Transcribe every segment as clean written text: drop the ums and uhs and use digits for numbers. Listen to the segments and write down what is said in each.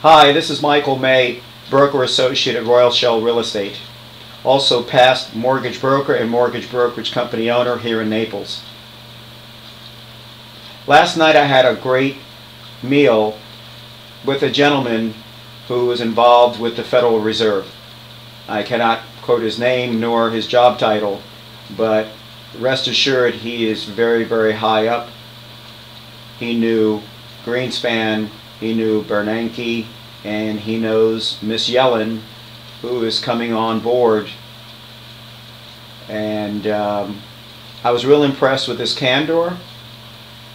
Hi, this is Michael May, broker associate at Royal Shell Real Estate. Also past mortgage broker and mortgage brokerage company owner here in Naples. Last night I had a great meal with a gentleman who was involved with the Federal Reserve. I cannot quote his name nor his job title, but rest assured he is very, very high up. He knew Greenspan, he knew Bernanke, and he knows Miss Yellen, who is coming on board. And I was real impressed with his candor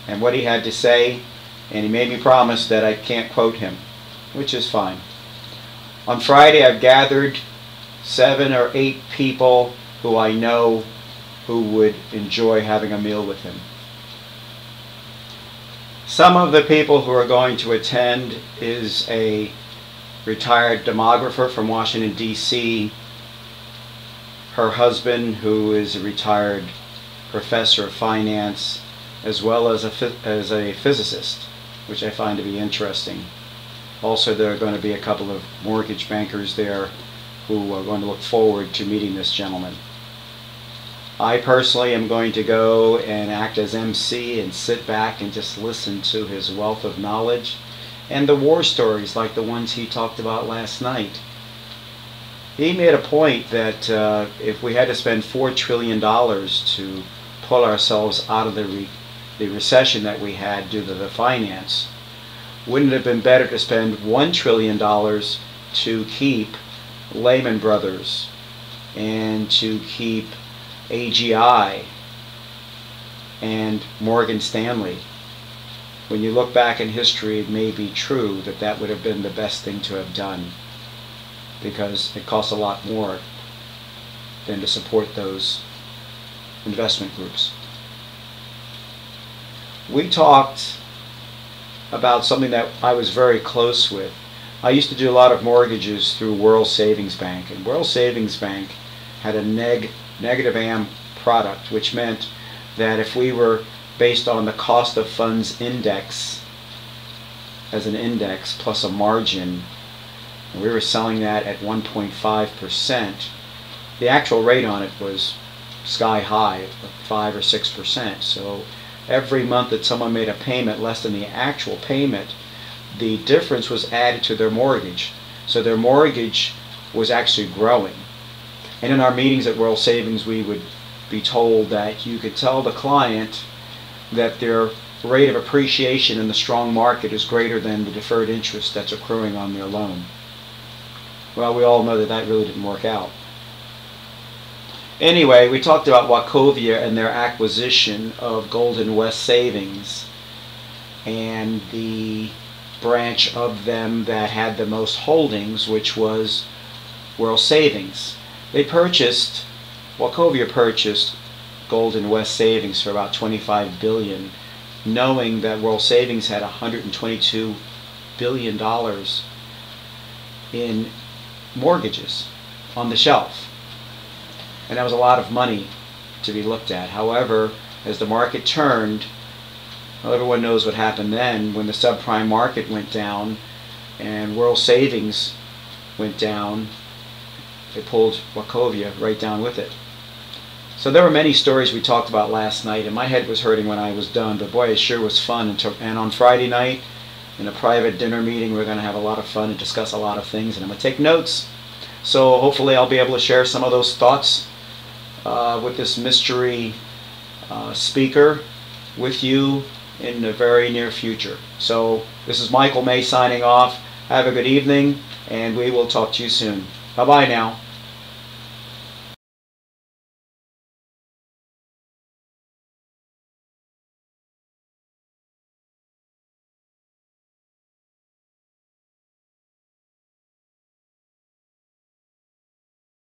and what he had to say, and he made me promise that I can't quote him, which is fine. On Friday I've gathered 7 or 8 people who I know who would enjoy having a meal with him. Some of the people who are going to attend is a retired demographer from Washington, D.C., her husband, who is a retired professor of finance, as well as a physicist, which I find to be interesting. Also, there are going to be a couple of mortgage bankers there who are going to look forward to meeting this gentleman. I personally am going to go and act as MC and sit back and just listen to his wealth of knowledge and the war stories like the ones he talked about last night. He made a point that if we had to spend $4 trillion to pull ourselves out of the recession that we had due to the finance, wouldn't it have been better to spend $1 trillion to keep Lehman Brothers and to keep AGI and Morgan Stanley? When you look back in history, it may be true that that would have been the best thing to have done, because it costs a lot more than to support those investment groups. We talked about something that I was very close with. I used to do a lot of mortgages through World Savings Bank, and World Savings Bank had a negative AM product, which meant that if we were based on the cost of funds index as an index plus a margin, and we were selling that at 1.5%, the actual rate on it was sky high, 5 or 6%. So every month that someone made a payment less than the actual payment, the difference was added to their mortgage. So their mortgage was actually growing. And in our meetings at World Savings, we would be told that you could tell the client that their rate of appreciation in the strong market is greater than the deferred interest that's accruing on their loan. Well, we all know that that really didn't work out. Anyway, we talked about Wachovia and their acquisition of Golden West Savings and the branch of them that had the most holdings, which was World Savings. Wachovia purchased Golden West Savings for about $25 billion, knowing that World Savings had $122 billion in mortgages on the shelf. And that was a lot of money to be looked at. However, as the market turned, well, everyone knows what happened then when the subprime market went down and World Savings went down. It pulled Wachovia right down with it. So there were many stories we talked about last night, and my head was hurting when I was done, but boy, it sure was fun. And on Friday night, in a private dinner meeting, we're going to have a lot of fun and discuss a lot of things, and I'm going to take notes. So hopefully I'll be able to share some of those thoughts with this mystery speaker with you in the very near future. So this is Michael May signing off. Have a good evening, and we will talk to you soon. Bye-bye now.